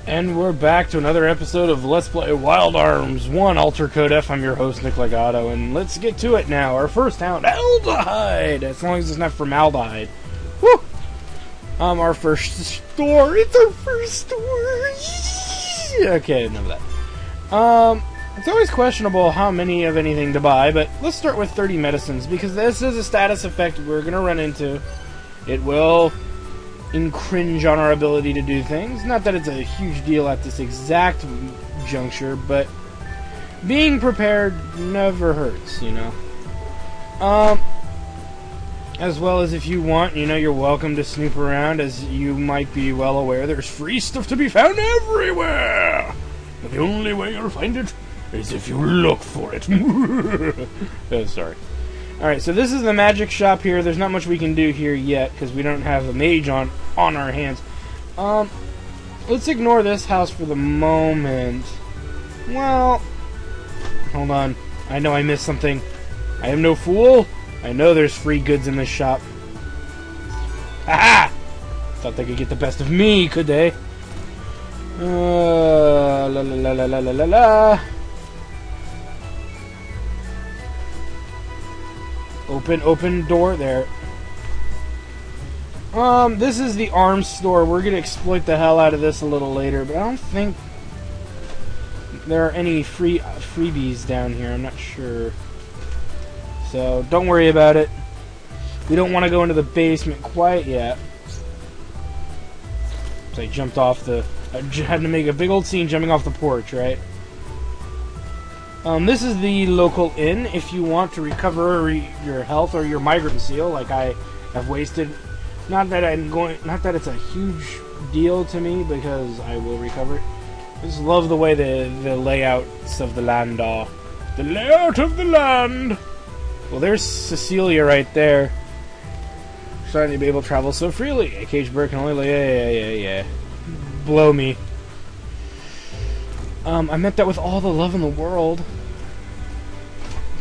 And we're back to another episode of Let's Play Wild Arms 1 Alter Code F. I'm your host, Nick Legato, and let's get to it now. Our first hound, aldehyde! As long as it's not formaldehyde. Woo! Our first store. It's our first store! Okay, enough of that. It's always questionable how many of anything to buy, but let's start with 30 medicines, because this is a status effect we're gonna run into. It will infringe on our ability to do things. Not that it's a huge deal at this exact juncture, but being prepared never hurts, you know. As well as if you want, you know, you're welcome to snoop around. As you might be well aware, there's free stuff to be found everywhere! But the only way you'll find it is if you look for it. Oh, sorry. Alright, so this is the magic shop here. There's not much we can do here yet, because we don't have a mage on our hands. Let's ignore this house for the moment. Well, hold on. I know I missed something. I am no fool. I know there's free goods in this shop. Ha-ha! Thought they could get the best of me, could they? La la la la la la la la. Open door there. This is the arms store. We're gonna exploit the hell out of this a little later, but I don't think there are any freebies down here. I'm not sure. So don't worry about it. We don't want to go into the basement quite yet. So I jumped off the... I had to make a big old scene jumping off the porch, right? This is the local inn. If you want to recover your health or your migrant seal, like I have wasted. Not that it's a huge deal to me, because I will recover it. I just love the way the layouts of the land are. The layout of the land! Well, there's Cecilia right there. Starting to be able to travel so freely. A caged bird can only lay... Yeah. Blow me. I meant that with all the love in the world.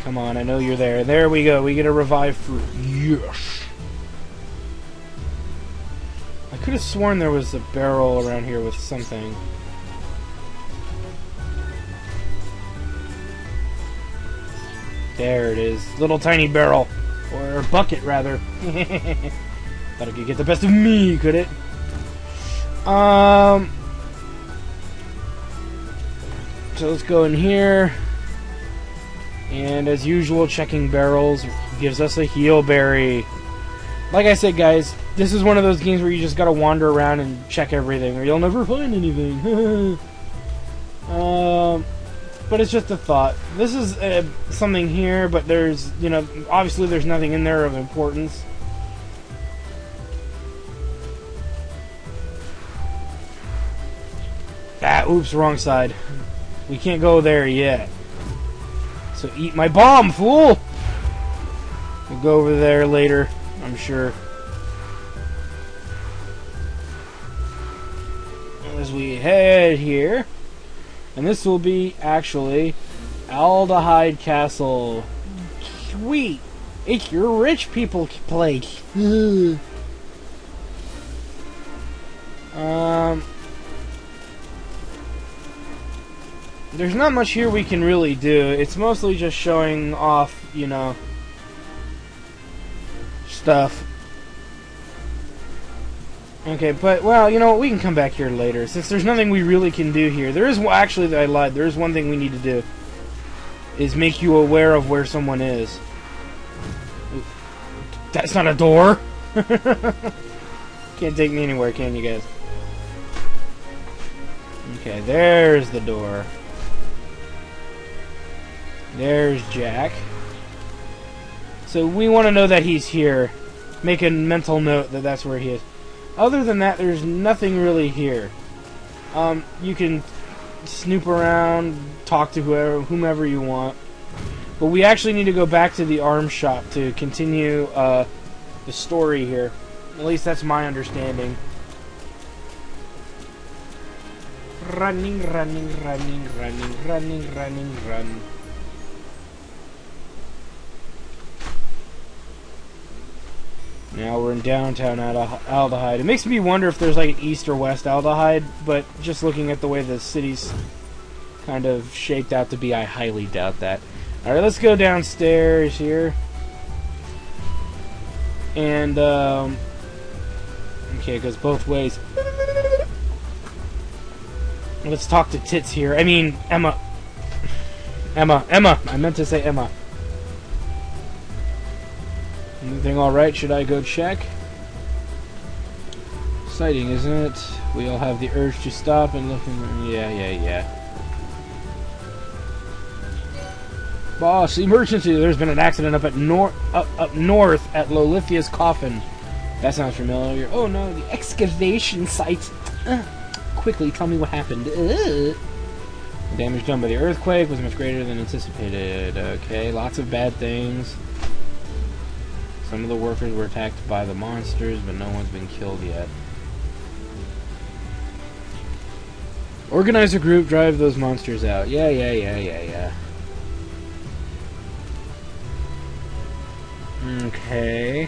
Come on, I know you're there. There we go. We get a revive fruit. Yes! I could have sworn there was a barrel around here with something. There it is. Little tiny barrel. Or bucket, rather. Thought it could get the best of me, could it? So let's go in here, and as usual, checking barrels gives us a heal berry. Like I said, guys, this is one of those games where you just gotta wander around and check everything, or you'll never find anything. But it's just a thought. This is something here, but there's, you know, obviously there's nothing in there of importance. Ah, oops, wrong side. We can't go there yet. So eat my bomb, fool! We'll go over there later, I'm sure. As we head here. And this will be, actually, Aldehyde Castle. Sweet! It's your rich people place. There's not much here we can really do. It's mostly just showing off, you know, stuff. Okay, but, well, you know what, we can come back here later, since there's nothing we really can do here. There is, actually, I lied, there is one thing we need to do. Is make you aware of where someone is. That's not a door! Can't take me anywhere, can you guys? Okay, there's the door. There's Jack. So we want to know that he's here. Make a mental note that that's where he is. Other than that, there's nothing really here. You can snoop around, talk to whomever you want. But we actually need to go back to the arms shop to continue the story here. At least that's my understanding. Running, running, running, running, running, running, run. Now we're in downtown Aldehyde. It makes me wonder if there's like an east or west Aldehyde, but just looking at the way the city's kind of shaped out to be, I highly doubt that. Alright, let's go downstairs here. And, okay, it goes both ways. Let's talk to Tits here. I mean, Emma. Emma. I meant to say Emma. Anything alright? Should I go check? Exciting, isn't it? We all have the urge to stop and look in. Yeah. Boss, emergency! There's been an accident up north at Lolithia's coffin. That sounds familiar. Oh no, the excavation site. Quickly, tell me what happened. The damage done by the earthquake was much greater than anticipated. Okay, lots of bad things. Some of the workers were attacked by the monsters, but no one's been killed yet. Organize a group, drive those monsters out. Yeah. Okay.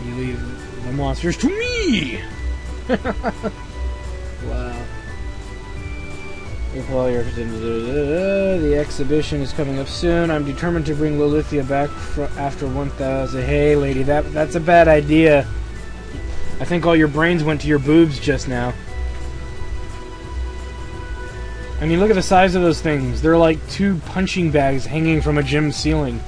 You leave the monsters to me! Wow. The exhibition is coming up soon. I'm determined to bring Lolithia back after 1,000. Hey, lady, that's a bad idea. I think all your brains went to your boobs just now. I mean, look at the size of those things. They're like 2 punching bags hanging from a gym ceiling.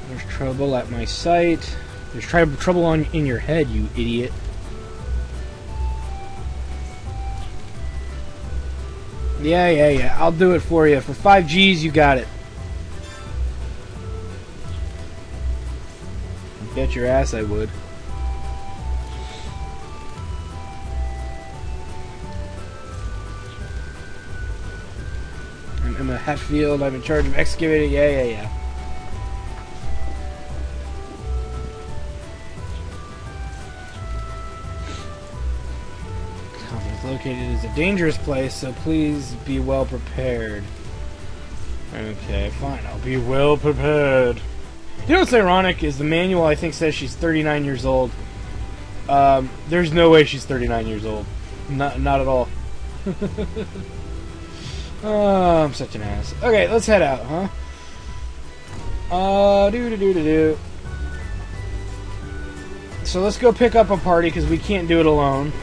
There's trouble at my site. There's trouble in your head, you idiot. Yeah. I'll do it for you. For 5 G's, you got it. Bet your ass I would. I'm Emma Hatfield. I'm in charge of excavating. Yeah. Located is a dangerous place, so please be well prepared. Okay, fine, I'll be well prepared. You know what's ironic is the manual, I think, says she's 39 years old. There's no way she's 39 years old. Not at all. Oh, I'm such an ass. Okay, let's head out, huh? So let's go pick up a party, because we can't do it alone.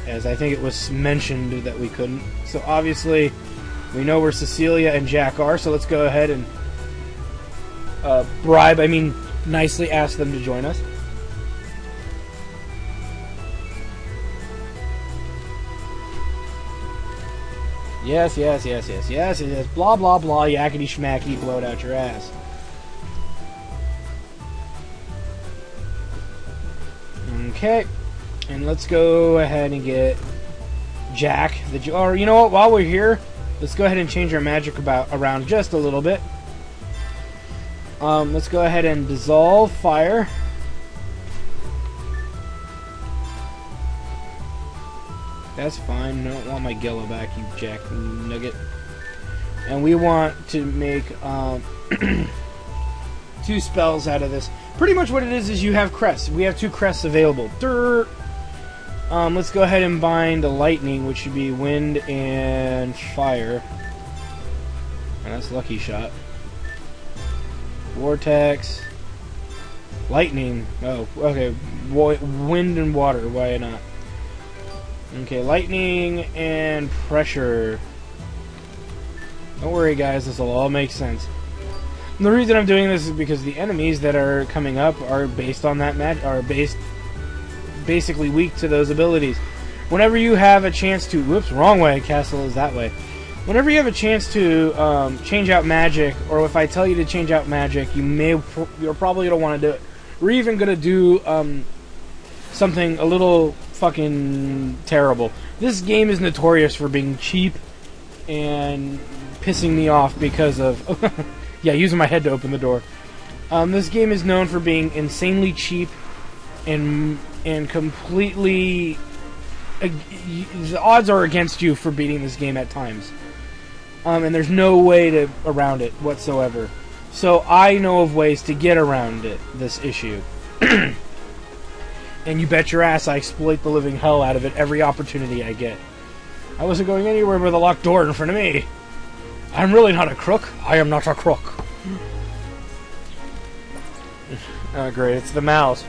As I think it was mentioned that we couldn't. So obviously, we know where Cecilia and Jack are, so let's go ahead and nicely ask them to join us. Yes. Blah, blah, blah, yakety schmackety, blow it out your ass. Okay. And let's go ahead and get Jack. Or you know what? While we're here, let's go ahead and change our magic around just a little bit. Let's go ahead and dissolve fire. That's fine. I don't want my Gello back, you Jack Nugget. And we want to make 2 spells out of this. Pretty much what it is you have crests. We have 2 crests available. Dirt. Let's go ahead and bind the lightning, which should be wind and fire. And that's lucky shot. Vortex. Lightning. Oh, okay. Wind and water. Why not? Okay, lightning and pressure. Don't worry, guys. This will all make sense. And the reason I'm doing this is because the enemies that are coming up are based on that basically weak to those abilities. Whenever you have a chance to... Whoops, wrong way. Castle is that way. Whenever you have a chance to change out magic, or if I tell you to change out magic, you're probably going to want to do it. We're even going to do something a little fucking terrible. This game is notorious for being cheap and pissing me off because of... yeah, using my head to open the door. This game is known for being insanely cheap and completely... the odds are against you for beating this game at times. And there's no way around it whatsoever. So I know of ways to get around this issue. And you bet your ass I exploit the living hell out of it every opportunity I get. I wasn't going anywhere with a locked door in front of me. I'm really not a crook. I am not a crook. Oh, great. It's the mouse.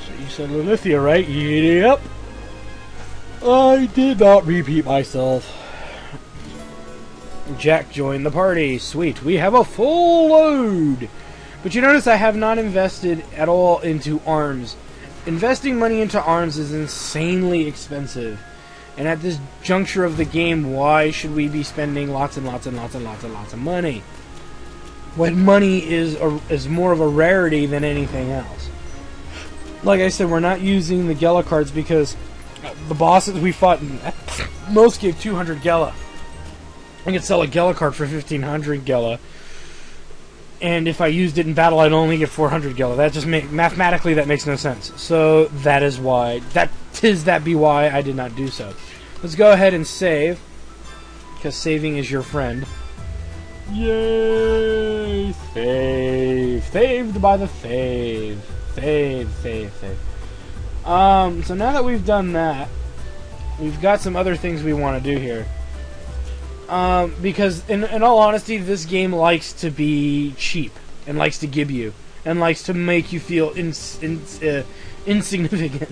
So you said Lilithia, right? Yep. I did not repeat myself. Jack joined the party. Sweet. We have a full load. But you notice I have not invested at all into arms. Investing money into arms is insanely expensive. And at this juncture of the game, why should we be spending lots and lots and lots and lots and lots of money? When money is more of a rarity than anything else. Like I said, we're not using the Gela cards because the bosses we fought most gave 200 Gela. I could sell a Gela card for 1500 Gela. And if I used it in battle, I'd only get 400 Gela. That just mathematically that makes no sense. So that is why that be why I did not do so. Let's go ahead and save, because saving is your friend. Yay! Save, saved by the save, save. So now that we've done that, we've got some other things we want to do here. Because, in all honesty, this game likes to be cheap, and likes to give you, and likes to make you feel insignificant.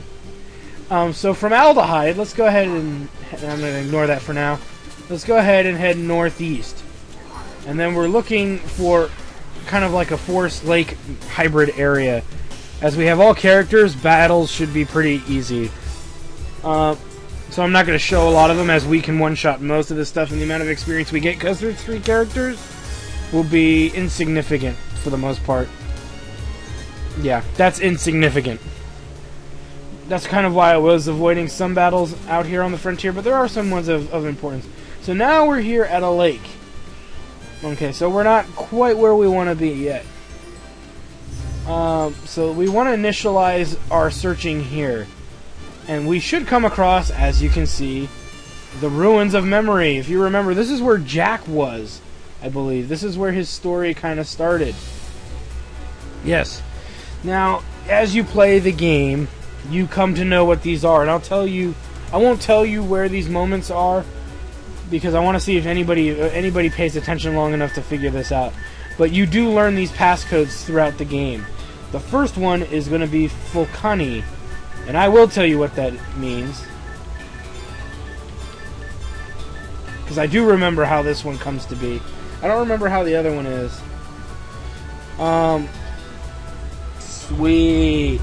So from Aldehyde, let's go ahead and I'm going to ignore that for now. Let's go ahead and head northeast. And then we're looking for kind of like a forest lake hybrid area. As we have all characters, battles should be pretty easy. So I'm not going to show a lot of them, as we can one-shot most of this stuff, and the amount of experience we get, because there's 3 characters, will be insignificant for the most part. Yeah, that's insignificant. That's kind of why I was avoiding some battles out here on the frontier, but there are some ones of importance. So now we're here at a lake. Okay, so we're not quite where we want to be yet. So we want to initialize our searching here. And we should come across, as you can see, the Ruins of Memory. If you remember, this is where Jack was, I believe. This is where his story kind of started. Yes. Now, as you play the game, you come to know what these are. And I won't tell you where these moments are, because I want to see if anybody pays attention long enough to figure this out. But you do learn these passcodes throughout the game. The first one is going to be Fulcani. And I will tell you what that means, because I do remember how this one comes to be. I don't remember how the other one is. Sweet.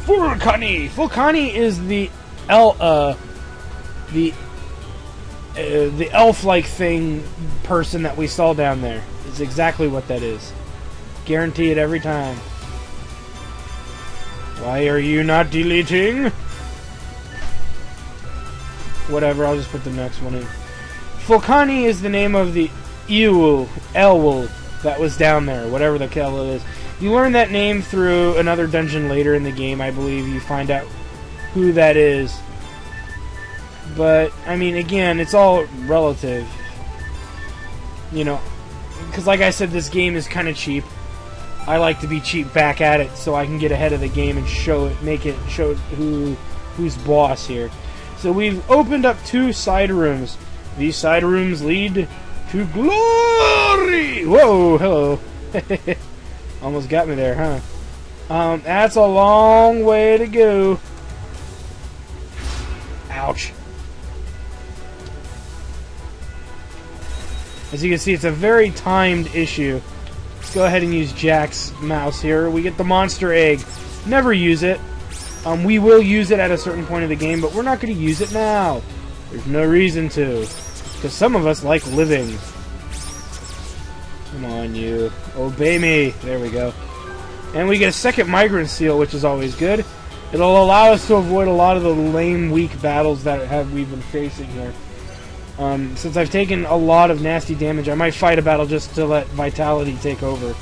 Fulcani. Fulcani is the elf-like thing person that we saw down there. It's exactly what that is. Guarantee it every time. Why are you not deleting? Whatever, I'll just put the next one in. Fulcani is the name of the Elwol that was down there, whatever the hell it is. You learn that name through another dungeon later in the game, I believe. You find out who that is. But, I mean, again, it's all relative. You know, because like I said, this game is kind of cheap. I like to be cheap back at it so I can get ahead of the game and show who's boss here. So we've opened up 2 side rooms. These side rooms lead to glory! Whoa, hello. Almost got me there, huh? That's a long way to go. Ouch. As you can see, it's a very timed issue. Let's go ahead and use Jack's mouse here. We get the monster egg. Never use it. We will use it at a certain point of the game, but we're not going to use it now. There's no reason to. Because some of us like living. Come on, you. Obey me. There we go. And we get a second migrant seal, which is always good. It'll allow us to avoid a lot of the lame, weak battles that we've been facing here. Since I've taken a lot of nasty damage, I might fight a battle just to let Vitality take over.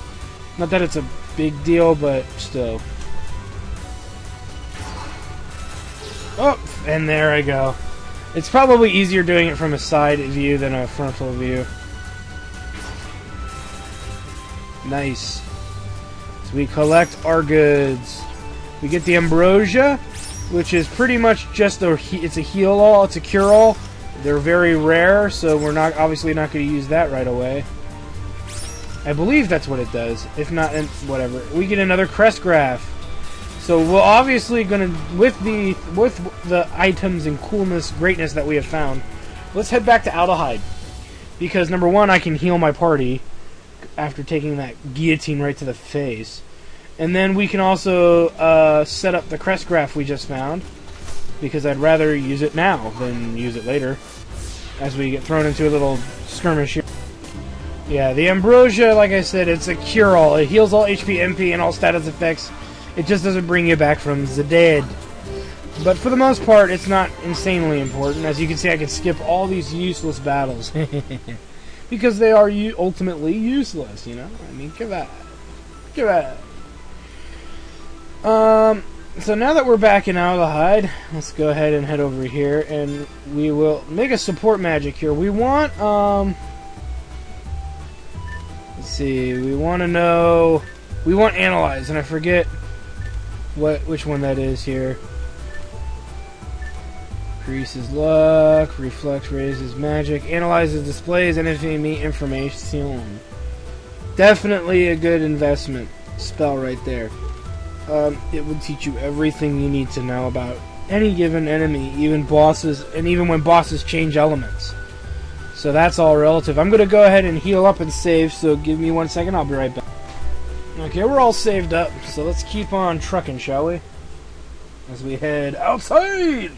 Not that it's a big deal, but still. Oh, and there I go. It's probably easier doing it from a side view than a frontal view. Nice. So we collect our goods. We get the ambrosia, which is pretty much just it's a heal-all, it's a cure-all. They're very rare, so we're obviously not going to use that right away. I believe that's what it does. If not, whatever. We get another crest graph. So we're obviously going to, with the items and coolness, greatness that we have found, let's head back to Aldehyde. Because number one, I can heal my party after taking that guillotine right to the face. And then we can also set up the crest graph we just found, because I'd rather use it now than use it later, as we get thrown into a little skirmish here. Yeah, the ambrosia, like I said, it's a cure-all. It heals all HP, MP, and all status effects. It just doesn't bring you back from the dead. But for the most part, it's not insanely important. As you can see, I can skip all these useless battles. Because they are ultimately useless, you know? I mean, come on. Come on. So now that we're back in Aldehyde, let's go ahead and head over here, and we will make a support magic here. We want, let's see, we want to know, we want analyze, and I forget which one that is here. Increases luck, reflects, raises magic, analyzes, displays enemy information. Definitely a good investment spell right there. It would teach you everything you need to know about any given enemy, even bosses, and even when bosses change elements. So that's all relative. I'm going to go ahead and heal up and save, so give me 1 second, I'll be right back. Okay, we're all saved up, so let's keep on trucking, shall we? As we head outside!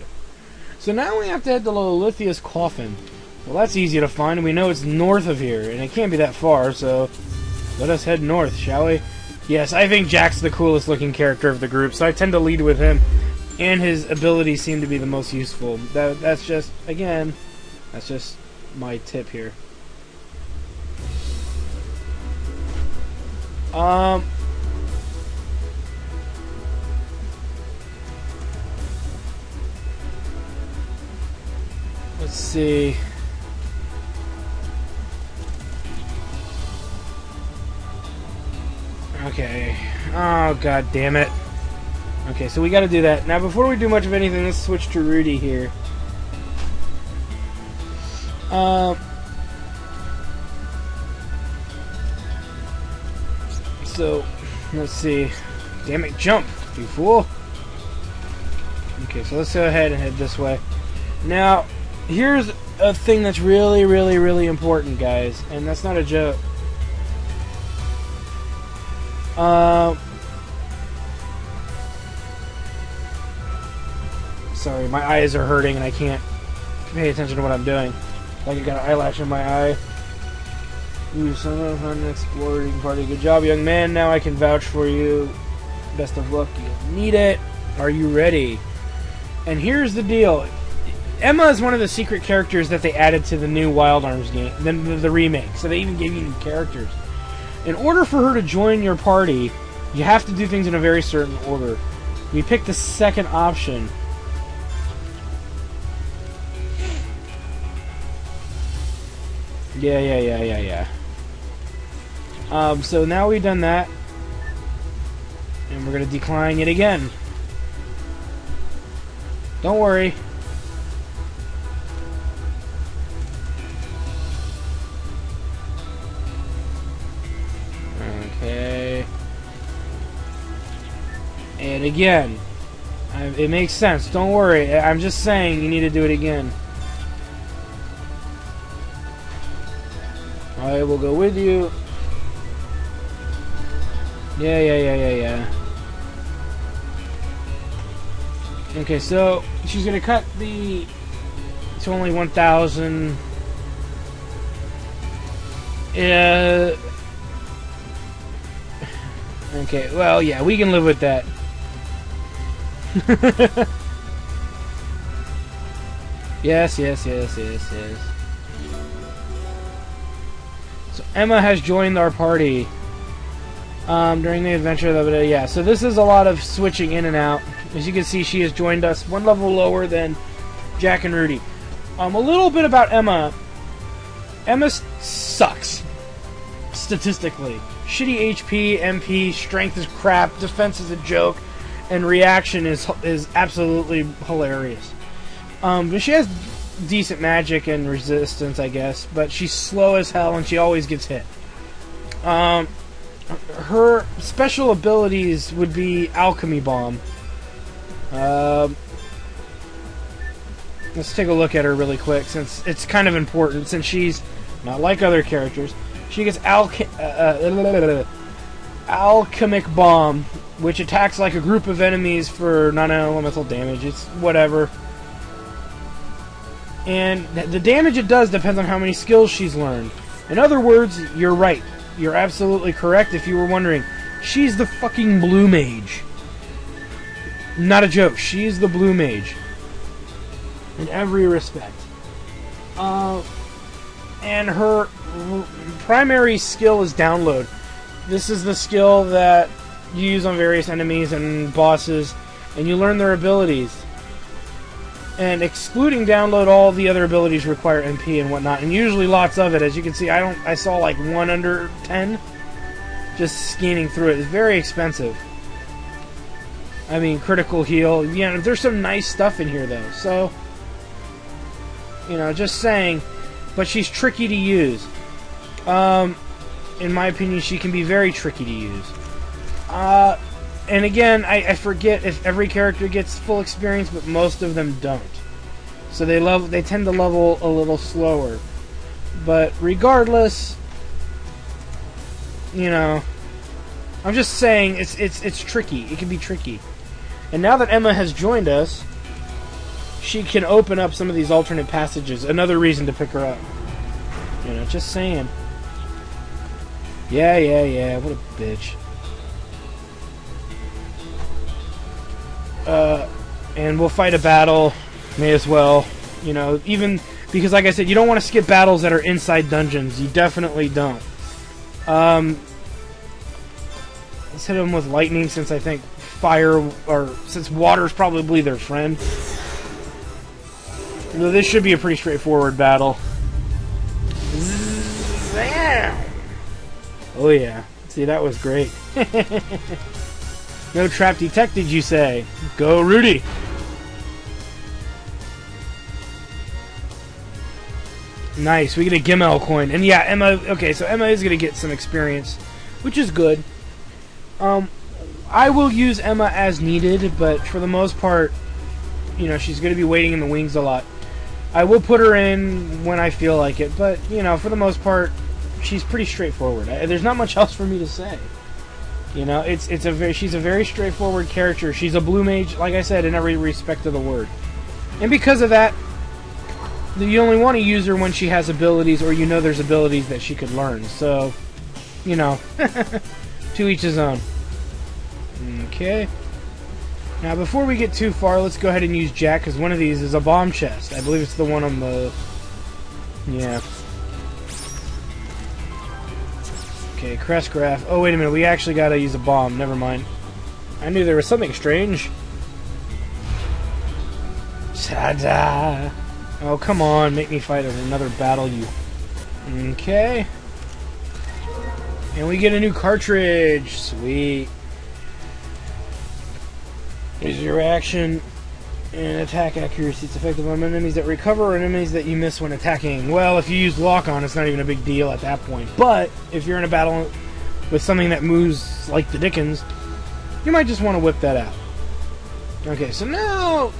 So now we have to head to Lilithia's Coffin. Well, that's easy to find, and we know it's north of here, and it can't be that far, so let us head north, shall we? Yes, I think Jack's the coolest looking character of the group, so I tend to lead with him, and his abilities seem to be the most useful. That's just, again, that's just my tip here. Let's see. Okay. Oh, god damn it. Okay, so we gotta do that. Now, before we do much of anything, let's switch to Rudy here. So, let's see. Damn it, jump, you fool. Okay, so let's go ahead and head this way. Now, here's a thing that's really, really, really important, guys, and that's not a joke. Sorry, my eyes are hurting and I can't pay attention to what I'm doing. Like I got an eyelash in my eye. Ooh, son of an exploring party. Good job, young man. Now I can vouch for you. Best of luck. You'll need it. Are you ready? And here's the deal. Emma is one of the secret characters that they added to the new Wild Arms game, the remake. So they even gave you new characters. In order for her to join your party, you have to do things in a very certain order. We picked the second option. Yeah. So now we've done that, and we're gonna decline it again. Don't worry. Okay. And again, it makes sense. Don't worry. I'm just saying you need to do it again. I will go with you. Yeah. Okay, so she's gonna cut the. It's only 1,000. Okay, well, yeah, we can live with that. Yes. So Emma has joined our party during the adventure of the yeah. So this is a lot of switching in and out. As you can see, she has joined us one level lower than Jack and Rudy. A little bit about Emma. Emma sucks statistically. shitty HP, MP, strength is crap, defense is a joke, and reaction is absolutely hilarious. But she has decent magic and resistance, I guess, but she's slow as hell and she always gets hit. Her special abilities would be Alchemy Bomb. Let's take a look at her really quick, since it's kind of important, since she's not like other characters. She gets Alchemic Bomb, which attacks like a group of enemies for non-elemental damage. It's whatever. And the damage it does depends on how many skills she's learned. In other words, you're right. You're absolutely correct if you were wondering. She's the fucking Bluemage. Not a joke. She's the Bluemage. In every respect. And her primary skill is Download. This is the skill that you use on various enemies and bosses, and you learn their abilities. And excluding Download, all the other abilities require MP and whatnot, and usually lots of it. As you can see, I saw like 1 under 10 just scanning through it. It's very expensive. I mean, critical heal. Yeah, there's some nice stuff in here though. So, you know, just saying. But she's tricky to use. In my opinion, she can be very tricky to use. And again, I forget if every character gets full experience, but most of them don't. So they tend to level a little slower. But regardless, you know, I'm just saying it's tricky. It can be tricky. And now that Emma has joined us, she can open up some of these alternate passages. Another reason to pick her up. You know, just saying. Yeah, what a bitch. And we'll fight a battle. May as well. You know, even because, like I said, you don't want to skip battles that are inside dungeons. You definitely don't. Let's hit them with lightning, since I think fire, or since water's probably their friend. Though this should be a pretty straightforward battle. Bam! Oh yeah. See, that was great. No trap detected, you say? Go, Rudy! Nice, we get a Gimel coin. And yeah, Emma, okay, so Emma is going to get some experience, which is good. I will use Emma as needed, but for the most part, you know, she's going to be waiting in the wings a lot. I will put her in when I feel like it, but, you know, for the most part, she's pretty straightforward. There's not much else for me to say. You know, she's a very straightforward character. She's a Bluemage, like I said, in every respect of the word. And because of that, you only want to use her when she has abilities, or you know there's abilities that she could learn. So, you know, to each his own. Okay. Now, before we get too far, let's go ahead and use Jack, because one of these is a bomb chest. I believe it's the one on the... Yeah. Okay, Crest Graph. Oh, wait a minute. We actually gotta use a bomb. Never mind. I knew there was something strange. Ta-da! Oh, come on. Make me fight another battle, you... Okay. And we get a new cartridge. Sweet. Here's your action and attack accuracy. It's effective on enemies that recover or enemies that you miss when attacking. Well, if you use lock on, it's not even a big deal at that point. But if you're in a battle with something that moves like the Dickens, you might just want to whip that out. Okay, so now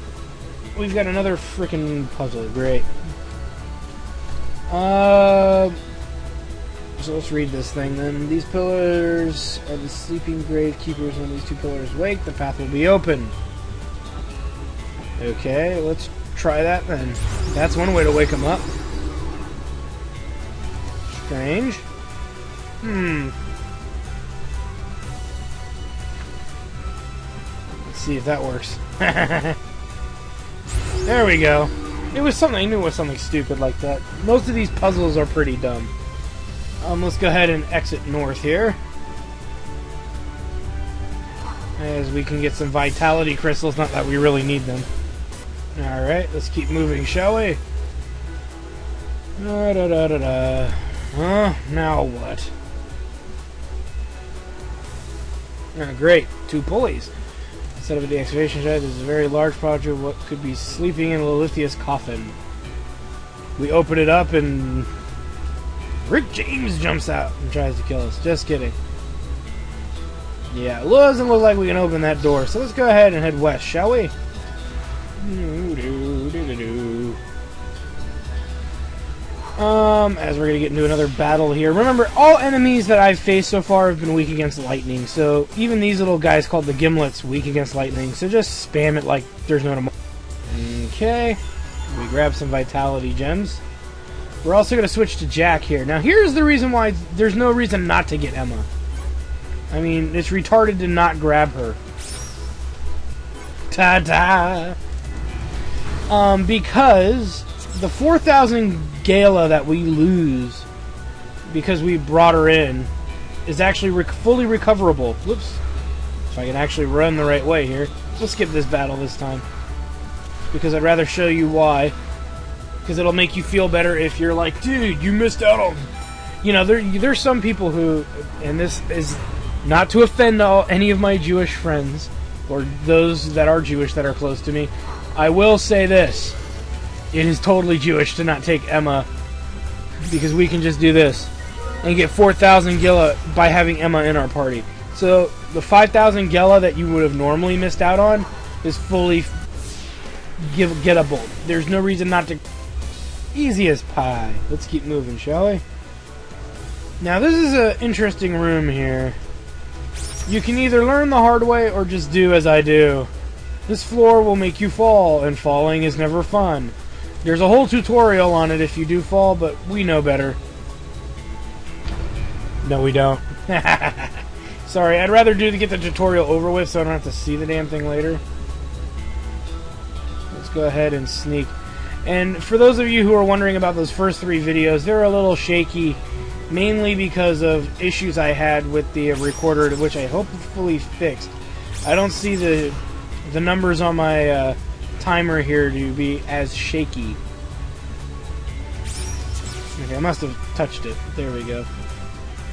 we've got another freaking puzzle. Great. So let's read this thing then. These pillars are the sleeping grave keepers. When these 2 pillars wake, the path will be open. Okay, let's try that then. That's one way to wake them up. Strange. Let's see if that works. There we go. It was something, I knew it was something stupid like that. Most of these puzzles are pretty dumb. Let's go ahead and exit north here. As we can get some vitality crystals, not that we really need them. Alright, let's keep moving, shall we? Now what? Great. 2 pulleys. Instead of the excavation shed, there's a very large project of what could be sleeping in Lilithia's coffin. We open it up and Rick James jumps out and tries to kill us. Just kidding. Yeah, it doesn't look like we can open that door, so let's go ahead and head west, shall we? As we're gonna get into another battle here. Remember, all enemies that I've faced so far have been weak against lightning, so even these little guys called the gimlets, weak against lightning, so just spam it like there's no tomorrow. Okay, we grab some vitality gems. We're also gonna switch to Jack here. Now here's the reason why there's no reason not to get Emma. I mean, it's retarded to not grab her. Ta-da! Because the 4,000 Gala that we lose because we brought her in is actually fully recoverable. Whoops. If I can actually run the right way here. We'll skip this battle this time. Because I'd rather show you why. Because it'll make you feel better if you're like, dude, you missed out on... You know, there's some people who... And this is not to offend any of my Jewish friends, or those that are Jewish that are close to me. I will say this. It is totally Jewish to not take Emma, because we can just do this and get 4,000 Gila by having Emma in our party. So the 5,000 Gila that you would have normally missed out on is fully gettable. There's no reason not to. Easy as pie. Let's keep moving, shall we? Now this is an interesting room here. You can either learn the hard way or just do as I do. This floor will make you fall, and falling is never fun. There's a whole tutorial on it if you do fall, but we know better. No, we don't. Sorry, I'd rather get the tutorial over with so I don't have to see the damn thing later. Let's go ahead and sneak. And for those of you who are wondering about those first 3 videos, they're a little shaky, mainly because of issues I had with the recorder, which I hopefully fixed. I don't see the numbers on my timer here to be as shaky. Okay, I must have touched it. There we go.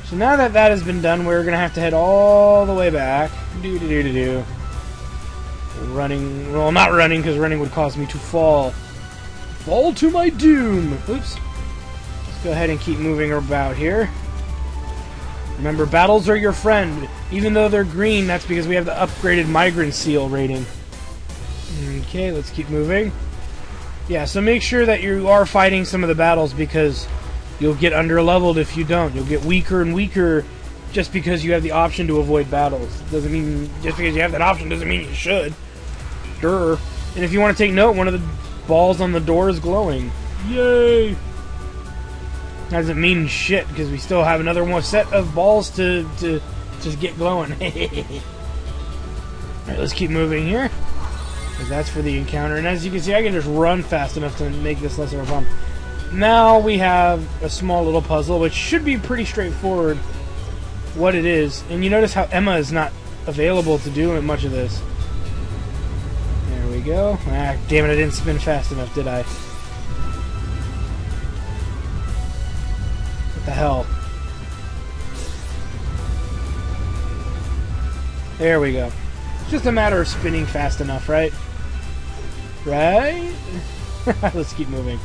So now that that has been done, we're going to have to head all the way back. Running. Well, not running, because running would cause me to fall. Fall to my doom! Oops. Let's go ahead and keep moving about here. Remember, battles are your friend. Even though they're green, that's because we have the upgraded migrant seal rating. Okay, let's keep moving. Yeah, so make sure that you are fighting some of the battles, because you'll get underleveled if you don't. You'll get weaker and weaker just because you have the option to avoid battles. Doesn't mean just because you have that option doesn't mean you should. Durr. And if you want to take note, one of the balls on the door is glowing. Yay! Doesn't mean shit, because we still have another more set of balls to just get glowing. Alright, let's keep moving here. Because that's for the encounter. And as you can see, I can just run fast enough to make this less of a problem. Now we have a small little puzzle, which should be pretty straightforward what it is. And you notice how Emma is not available to do much of this. There we go. Ah, damn it, I didn't spin fast enough, did I? What the hell? There we go. It's just a matter of spinning fast enough, right? Right? Let's keep moving.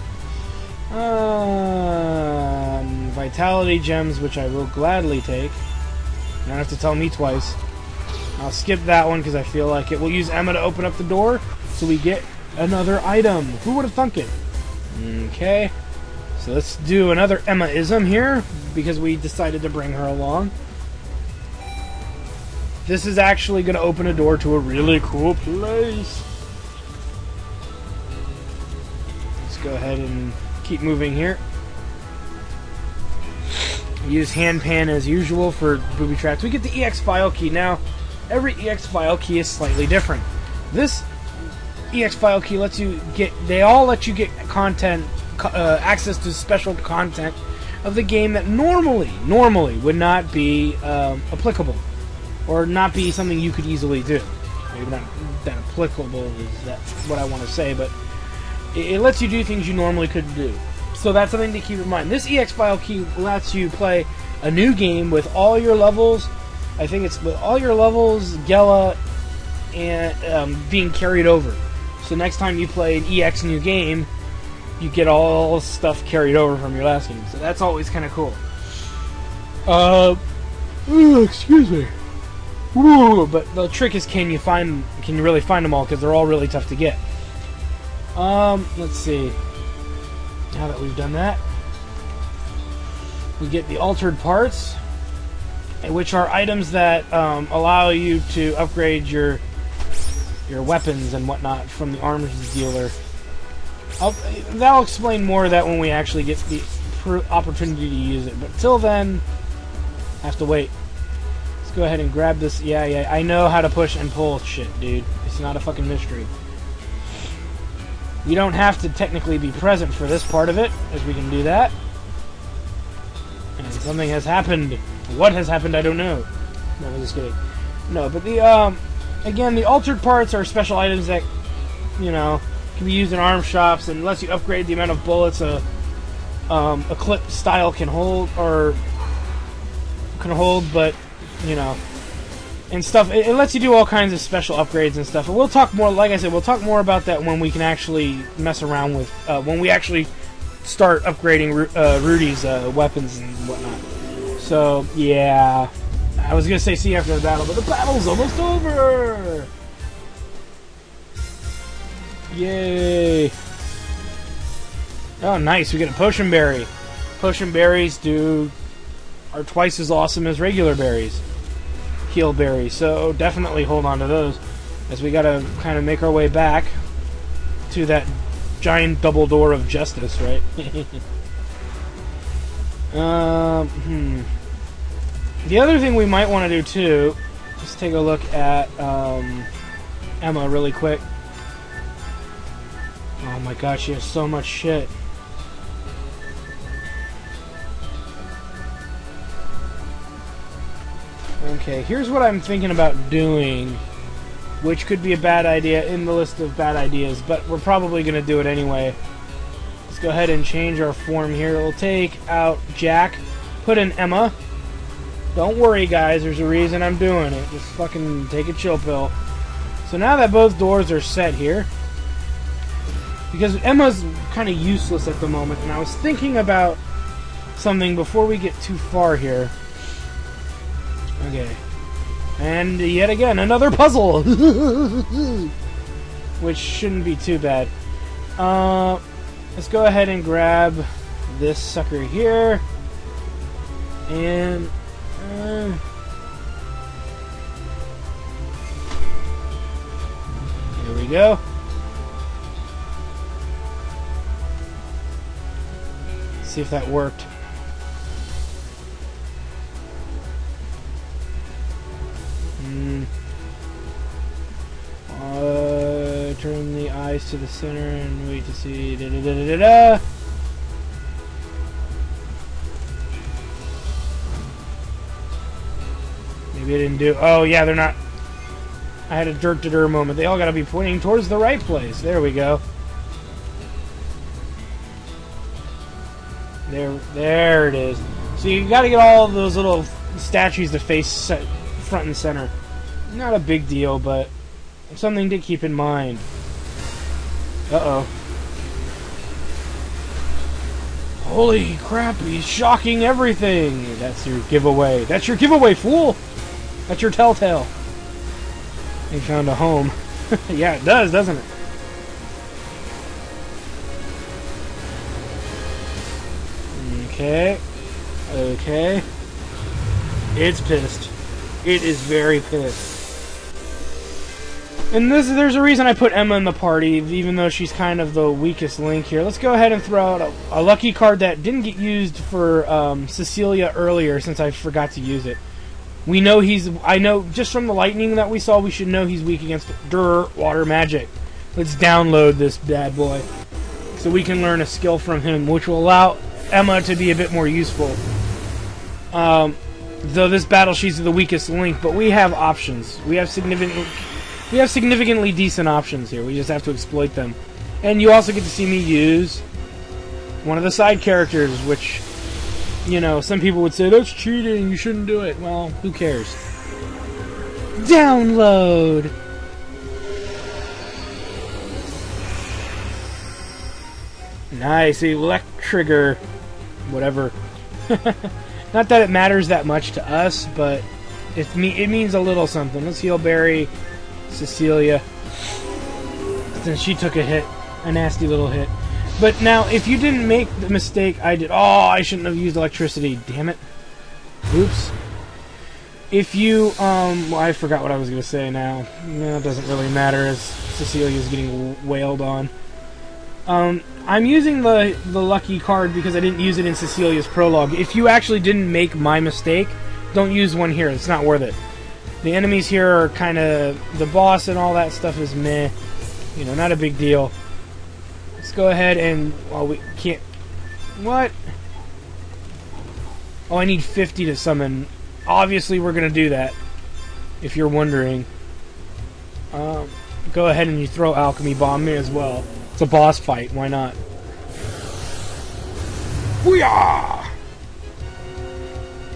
Vitality gems, which I will gladly take. You don't have to tell me twice. I'll skip that one because I feel like it. We'll use Emma to open up the door so we get another item. Who would have thunk it? Okay. So let's do another Emma-ism here because we decided to bring her along. This is actually going to open a door to a really cool place. Let's go ahead and keep moving here. Use hand pan as usual for booby traps. We get the EX file key. Now, every EX file key is slightly different. This EX file key lets you get, they all let you get content, access to special content of the game that normally would not be applicable. Or not be something you could easily do. Maybe not that applicable is that what I want to say, but it lets you do things you normally couldn't do. So that's something to keep in mind. This EX file key lets you play a new game with all your levels I think it's with all your levels, Gela, and being carried over. So next time you play an EX new game, you get all stuff carried over from your last game. So that's always kind of cool. Excuse me. Ooh, but the trick is, can you really find them all? Because they're all really tough to get. Let's see. Now that we've done that, we get the altered parts, which are items that allow you to upgrade your weapons and whatnot from the arms dealer. That'll explain more of that when we actually get the opportunity to use it. But till then, I have to wait. Let's go ahead and grab this. Yeah, I know how to push and pull shit, dude. It's not a fucking mystery. You don't have to technically be present for this part of it, as we can do that. And something has happened. What has happened, I don't know. No, I'm just kidding. No, but the, again, the altered parts are special items that, you know, can be used in arm shops, and unless you upgrade the amount of bullets a clip style can hold, but, you know, and stuff. It lets you do all kinds of special upgrades and stuff. And we'll talk more, like I said, we'll talk more about that when we can actually mess around with, when we actually start upgrading Rudy's weapons and whatnot. So, yeah. I was going to say see after the battle, but the battle's almost over! Yay! Oh, nice. We get a potion berry. Potion berries are twice as awesome as regular berries. Heal berries. So, definitely hold on to those, as we got to kind of make our way back to that giant double door of justice, right? The other thing we might want to do too, just take a look at Emma really quick. Oh my god, she has so much shit. Okay, here's what I'm thinking about doing, which could be a bad idea in the list of bad ideas, but we're probably going to do it anyway. Let's go ahead and change our form here. We'll take out Jack, put in Emma. Don't worry, guys, there's a reason I'm doing it. Just fucking take a chill pill. So now that both doors are set here, because Emma's kind of useless at the moment, and I was thinking about something before we get too far here. Okay. And yet again, another puzzle! Which shouldn't be too bad. Let's go ahead and grab this sucker here. And... there we go. Let's see if that worked. Turn the eyes to the center and wait to see. Da da da da da da. Maybe I didn't do. Oh yeah, they're not. I had a dirt-to-dirt moment. They all got to be pointing towards the right place. There we go. There it is. So you got to get all of those little statues to face front and center. Not a big deal, but something to keep in mind. Uh-oh. Holy crap, he's shocking everything! That's your giveaway. That's your giveaway, fool! That's your telltale. He found a home. Yeah, it does, doesn't it? Okay. Okay. It's pissed. It is very pissed. And there's a reason I put Emma in the party, even though she's kind of the weakest link here. Let's go ahead and throw out a lucky card that didn't get used for Cecilia earlier, since I forgot to use it. We know I know, just from the lightning that we saw, we should know he's weak against water magic. Let's download this bad boy, so we can learn a skill from him, which will allow Emma to be a bit more useful. Though this battle, she's the weakest link, but we have options. We have significantly decent options here. We just have to exploit them. And you also get to see me use one of the side characters, which, you know, some people would say, that's cheating, you shouldn't do it. Well, who cares? Download! Nice, electrigger. Whatever. Not that it matters that much to us, but it means a little something. Let's heal Barry, Cecilia. Since she took a hit. A nasty little hit. But now, if you didn't make the mistake I did... Oh, I shouldn't have used electricity. Damn it. Oops. If you, well, I forgot what I was going to say now. No, it doesn't really matter as Cecilia's getting wailed on. I'm using the lucky card because I didn't use it in Cecilia's prologue. If you actually didn't make my mistake, don't use one here. It's not worth it. The enemies here are kind of... The boss and all that stuff is meh. You know, not a big deal. Let's go ahead and... Well, we can't... What? Oh, I need 50 to summon... Obviously, we're going to do that, if you're wondering. Go ahead and you throw Alchemy Bomb me as well. It's a boss fight, why not? Booyah!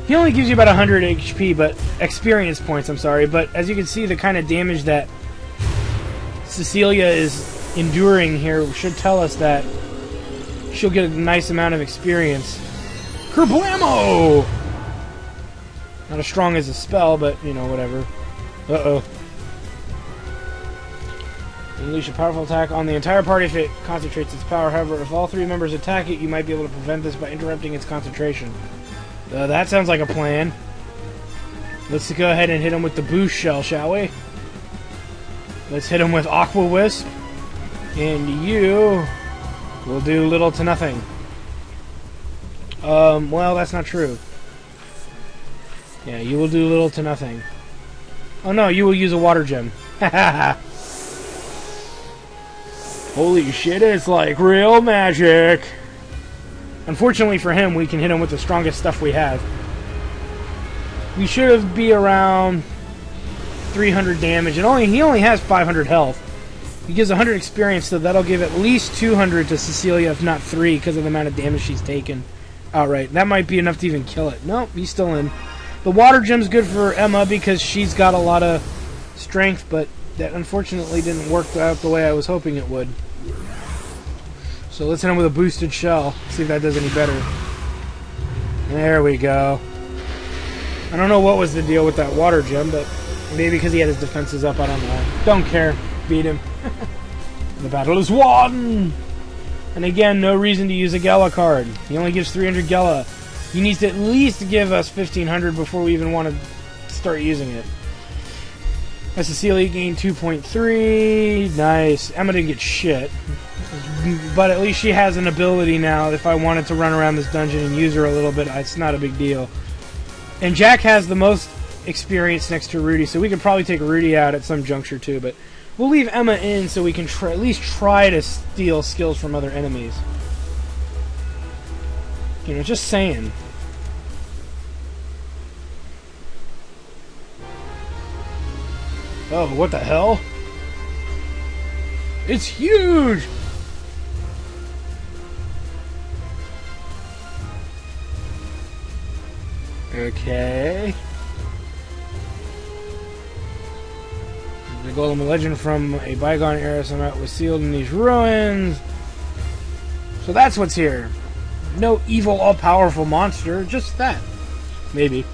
He only gives you about 100 HP, but experience points, I'm sorry. But as you can see, the kind of damage that Cecilia is enduring here should tell us that she'll get a nice amount of experience. Kerblamo! Not as strong as a spell, but, you know, whatever. Uh-oh. Unleash a powerful attack on the entire party if it concentrates its power. However, if all 3 members attack it, you might be able to prevent this by interrupting its concentration. That sounds like a plan. Let's go ahead and hit him with the boost shell, shall we? Let's hit him with Aqua Wisp. And you will do little to nothing. Well, that's not true. Yeah, you will do little to nothing. Oh no, you will use a water gem. Holy shit, it's like real magic. Unfortunately for him, we can hit him with the strongest stuff we have. We should be around 300 damage, and he only has 500 health. He gives 100 experience, so that'll give at least 200 to Cecilia, if not 3, because of the amount of damage she's taken outright. That might be enough to even kill it. Nope, he's still in. The water gem's good for Emma because she's got a lot of strength, but that unfortunately didn't work out the way I was hoping it would. So let's hit him with a boosted shell. See if that does any better. There we go. I don't know what was the deal with that water gem, but maybe because he had his defenses up, I don't know. Don't care. Beat him. The battle is won! And again, no reason to use a Gala card. He only gives 300 Gala. He needs to at least give us 1,500 before we even want to start using it. Cecilia gained 2.3. Nice. Emma didn't get shit. But at least she has an ability now. If I wanted to run around this dungeon and use her a little bit, it's not a big deal. And Jack has the most experience next to Rudy, so we could probably take Rudy out at some juncture too. But we'll leave Emma in so we can at least try to steal skills from other enemies. You know, just saying. Oh, what the hell? It's huge! Okay. The Golem legend from a bygone era somehow was sealed in these ruins. So that's what's here. No evil, all-powerful monster, just that. Maybe.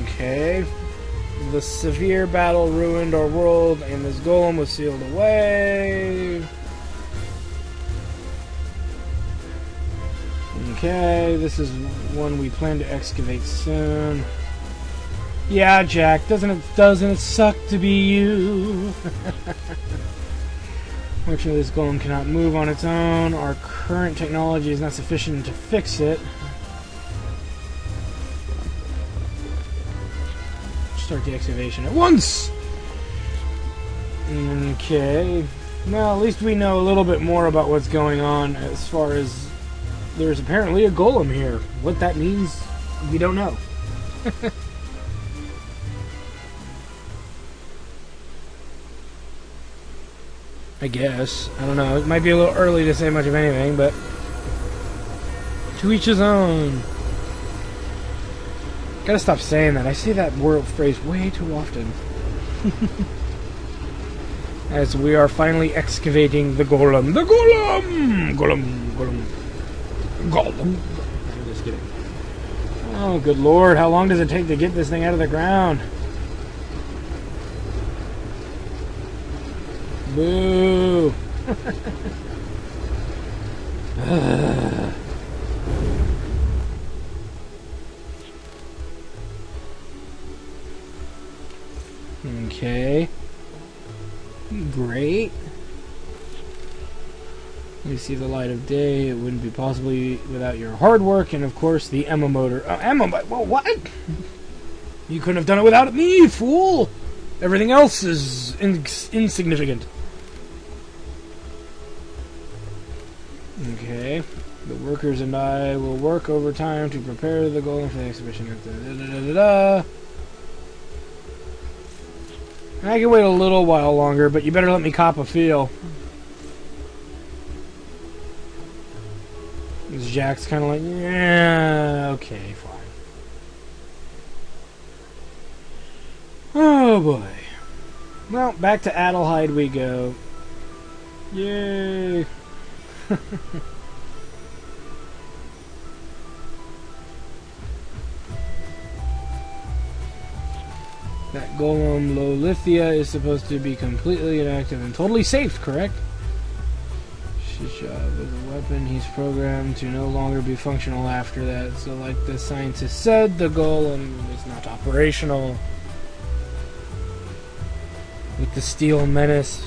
Okay. The severe battle ruined our world, and this golem was sealed away. Okay, this is one we plan to excavate soon. Yeah, Jack, doesn't it suck to be you? Fortunately, this golem cannot move on its own. Our current technology is not sufficient to fix it. Start the excavation at once! Okay. Well, at least we know a little bit more about what's going on as far as there's apparently a golem here. What that means, we don't know. I guess. I don't know. It might be a little early to say much of anything, but to each his own. Gotta stop saying that. I say that word phrase way too often. As we are finally excavating the golem. The golem! Golem. I'm just kidding. Oh, good lord. How long does it take to get this thing out of the ground? Boo! Okay. Great. We see the light of day. It wouldn't be possible without your hard work and, of course, the Emma motor. Emma? Well, what? You couldn't have done it without me, fool! Everything else is insignificant. Okay. The workers and I will work overtime to prepare the golem for the exhibition. I can wait a little while longer, but you better let me cop a feel. Jack's kind of like, yeah, okay, fine. Oh boy. Well, back to Adelheid we go. Yay! That Golem Lolithia is supposed to be completely inactive and totally safe, correct? Shisha with a weapon, he's programmed to no longer be functional after that. So like the scientist said, the Golem is not operational. With the Steel Menace.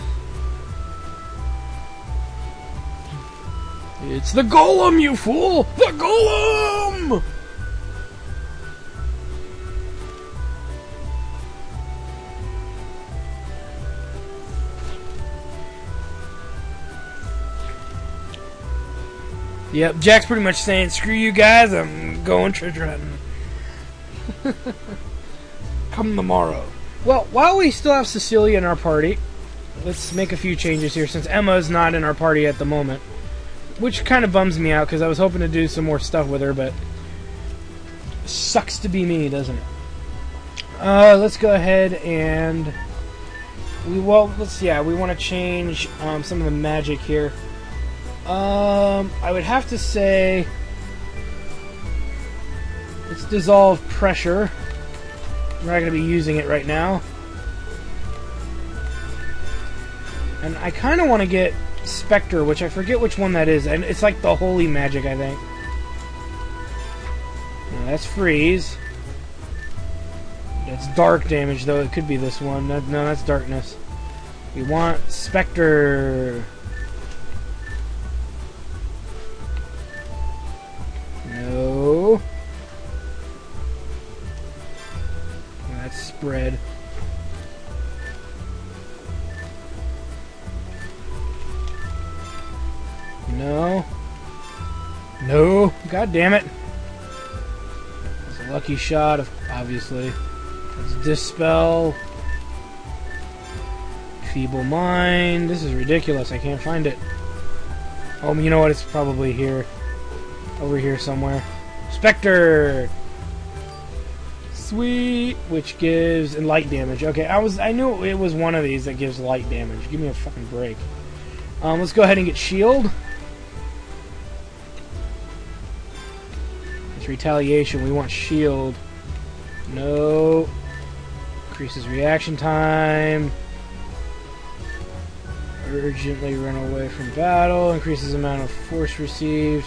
It's the Golem, you fool! The Golem! Yep, Jack's pretty much saying, screw you guys, I'm going treasure hunting. Come tomorrow. Well, while we still have Cecilia in our party, let's make a few changes here, since Emma's not in our party at the moment. Which kind of bums me out, because I was hoping to do some more stuff with her, but... sucks to be me, doesn't it? Let's go ahead and... we want to change some of the magic here. I would have to say let's dissolve pressure. We're not going to be using it right now. And I kind of want to get Spectre, which I forget which one that is. And it's like the holy magic, I think. No, that's freeze. That's dark damage, though. It could be this one. No, that's darkness. We want Spectre. No. That's spread. No. No. God damn it. It's a lucky shot, obviously. Let's dispel. Feeble mind. This is ridiculous. I can't find it. Oh, you know what? It's probably here. Over here somewhere. Spectre! Sweet! Which gives light damage. Okay, I knew it was one of these that gives light damage. Give me a fucking break. Let's go ahead and get shield. It's retaliation. We want shield. No. Increases reaction time. Urgently run away from battle. Increases amount of force received.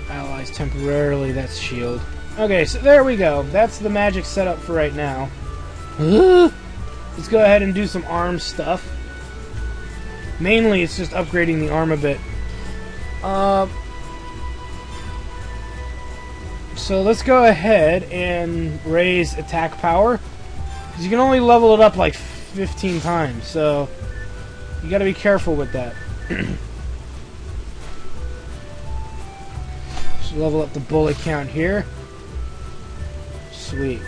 Allies temporarily, that's shield. Okay, so there we go. That's the magic setup for right now. Let's go ahead and do some arm stuff. Mainly, it's just upgrading the arm a bit. So let's go ahead and raise attack power. Because you can only level it up like 15 times, so you gotta be careful with that. Level up the bullet count here. Sweet.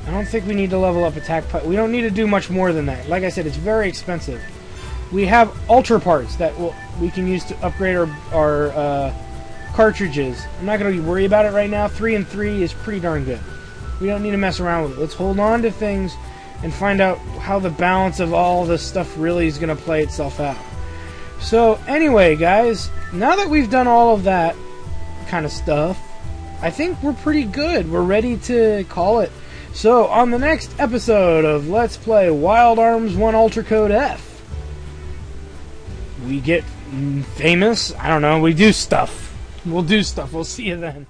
I don't think we need to level up attack. We don't need to do much more than that. Like I said, it's very expensive. We have ultra parts that we can use to upgrade our cartridges. I'm not going to worry about it right now. 3 and 3 is pretty darn good. We don't need to mess around with it. Let's hold on to things and find out how the balance of all this stuff really is going to play itself out. So anyway, guys, now that we've done all of that kind of stuff, I think we're pretty good. We're ready to call it. So on the next episode of Let's Play Wild Arms 1 Ultra Code F, we get famous. I don't know. We do stuff. We'll do stuff. We'll see you then.